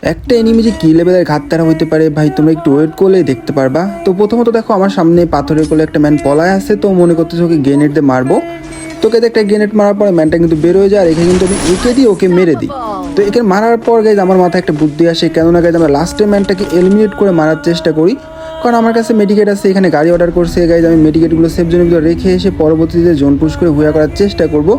একটা এনিমি যে কি লেভেলের ঘাততারা হইতে পারে ভাই তোমরা একটু ওয়েট করলেই দেখতে পারবা। তো প্রথমত দেখো আমার সামনে পাথরের কোলে একটা ম্যান পলায় আছে, তো মনে করতেছে ওকে গ্রেনেড দিয়ে মারবো। তোকে একটা গ্রেনেড মারার পরে ম্যানটা কিন্তু বের হয়ে যায়, আর এখানে কিন্তু আমি একে দিয়ে ওকে মেরে দিই। তো একে মারার পর গাইজ আমার মাথায় একটা বুদ্ধি আসে, কেননা গাইজ আমরা লাস্টে ম্যানটাকে এলিমিনেট করে মারার চেষ্টা করি, কারণ আমার কাছে মেডিকেট আছে। এখানে গাড়ি অর্ডার করছে গাইজ, আমি মেডিকেটগুলো সেফ জোনের ভিতরে রেখে এসে পরবর্তীতে জোন পুশ করে হুয়া করার চেষ্টা করব।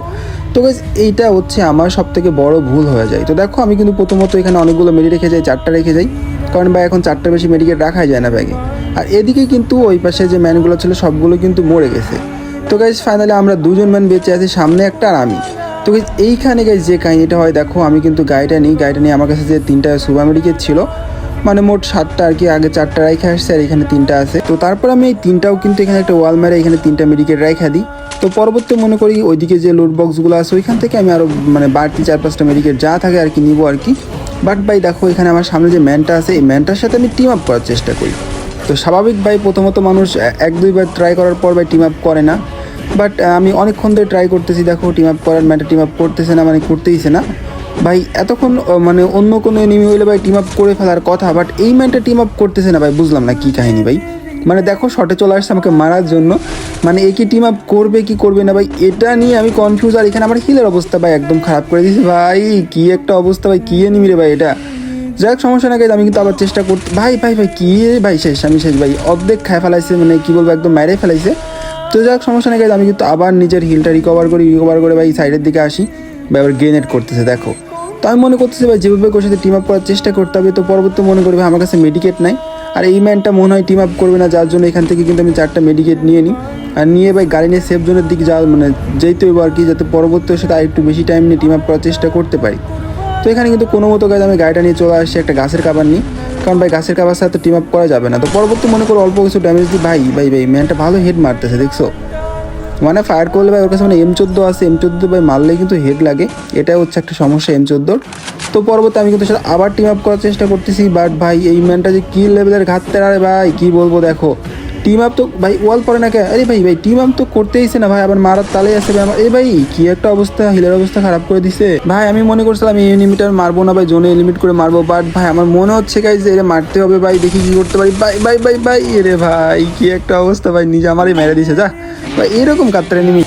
তো গাইজ এইটা হচ্ছে আমার সব থেকে বড় ভুল হয়ে যায়। তো দেখো আমি কিন্তু প্রথমত এখানে অনেকগুলো মেডি রেখে যাই, 4টা রেখে যাই, কারণ ভাই এখন 4টার বেশি মেডিকেট রাখাই যায় না ব্যাগে। আর এদিকে কিন্তু ওই পাশে যে ম্যানগুলো ছিল সবগুলো কিন্তু মরে গেছে। তো গাইজ ফাইনালি আমরা দুজন ম্যান বেঁচে আছি, সামনে একটা আর আমি। তো গাইজ এইখানে গাইজ যে কাহিনিটা হয় দেখো, আমি কিন্তু গাড়িটা নিয়ে আমার কাছে যে 3টা সুপার মেডিকেট ছিল, মানে মোট 7টা আর কি, আগে 4টা রাইখা আসছে আর এখানে 3টা আছে। তো তারপর আমি এই 3টাও কিন্তু এখানে একটা ওয়াল মেরে এখানে 3টা মেডিকেট রাইখা দিই। তো পরবর্তী মনে করি ওইদিকে যে লুট বক্সগুলো আছে ওইখান থেকে আমি আরও মানে বাড়তি 4-5টা মেডিকেট যা থাকে আর কি নিবো আর কি। বাট ভাই দেখো এখানে আমার সামনে যে ম্যানটা আছে, এই ম্যানটার সাথে আমি টিম আপ করার চেষ্টা করি। তো স্বাভাবিক ভাই প্রথমত মানুষ 1-2বার ট্রাই করার পর ভাই টিম আপ করে না, বাট আমি অনেকক্ষণ ধরে ট্রাই করতেছি। দেখো টিম আপ করার, ম্যানটা টিম আপ করতেছে না, মানে করতেইছে না ভাই। এতক্ষণ মানে অন্য কোনো এনিমি হইলে ভাই টিম আপ করে ফেলার কথা, বাট এই ম্যানটা টিম আপ করতেছে না ভাই, বুঝলাম না কী কাহিনী ভাই। মানে দেখো শর্টে চলে আসছে আমাকে মারার জন্য, মানে এ কি টিম আপ করবে কি করবে না ভাই, এটা নিয়ে আমি কনফিউজ। আর এখানে আমার হিলের অবস্থা ভাই একদম খারাপ করে দিয়েছে ভাই, কী একটা অবস্থা ভাই, কী এনিমি রে ভাই এটা। যাই হোক সমস্যা না গাইজ, আমি কিন্তু আবার চেষ্টা করতে ভাই ভাই ভাই কী ভাই, আমি শেষ ভাই, অর্ধেক খায় ফেলাইছে, মানে কী বলবো একদম মেরে ফেলাইছে। তো যাই হোক সমস্যা নেই গাইজ, আমি কিন্তু আবার নিজের হিলটা রিকভার করে ভাই সাইডের দিকে আসি ভাই, আবার গ্রেনেড করতেছে দেখো। তো আমি মনে করতেছি ভাই যেভাবে ওর সাথে টিম আপ করার চেষ্টা করতে হবে। তো পরবর্তী মনে করবে আমার কাছে মেডিকেট নাই, আর এই ম্যানটা মনে হয় টিম আপ করবে না, যার জন্য এখান থেকে কিন্তু আমি 4টা মেডিকেট নিয়ে নিই, আর নিয়ে ভাই গাড়ি নিয়ে সেফ জোনের দিকে যাওয়া মানে যেতে হইব আর কি, যাতে পরবর্তী ওর সাথে আরেকটু বেশি টাইম নিয়ে টিম আপ করার চেষ্টা করতে পারি। তো এখানে কিন্তু কোনো মতো গাছ আমি গাড়িটা নিয়ে চলে আসছি একটা গাছের কাবার নিই, কারণ ভাই গাছের কাবার সাথে টিম আপ করা যাবে না। তো পরবর্তী মনে করো অল্প কিছু ড্যামেজ দিই ভাই ভাই ভাই ম্যানটা ভালো হেড মারতেছে দেখছো, মানে ফায়ার করলে ভাই ওর কাছে মানে M14 আছে, M14 ভাই মারলেই কিন্তু হেড লাগে, এটাই হচ্ছে একটা সমস্যা M14। তো পরবর্তী আমি কিন্তু সেটা আবার টিম আপ করার চেষ্টা করতেছি, বাট ভাই এই ম্যানটা যে কী লেভেলের ঘাততে আরে ভাই কী বলবো। দেখো টিম আপ তো ভাই ওয়াল পড়ে না কে, আরে ভাই ভাই টিম আপ তো করতেইছে না ভাই, আবার মারার তালেই আছে ভাই আমার। এই ভাই কী একটা অবস্থা, হিলের অবস্থা খারাপ করে দিছে ভাই। আমি মনে করছিলাম এই লিমিটার মারবো না ভাই, জোনে লিমিট করে মারবো, বাট ভাই আমার মনে হচ্ছে গাইজ যে এরা মারতে হবে ভাই, দেখি কী করতে পারি ভাই ভাই ভাই ভাই। এরে ভাই কী একটা অবস্থা ভাই, নিজে আমারই মেরে দিছে যা ভাই, এরকম কাতরে নিমি।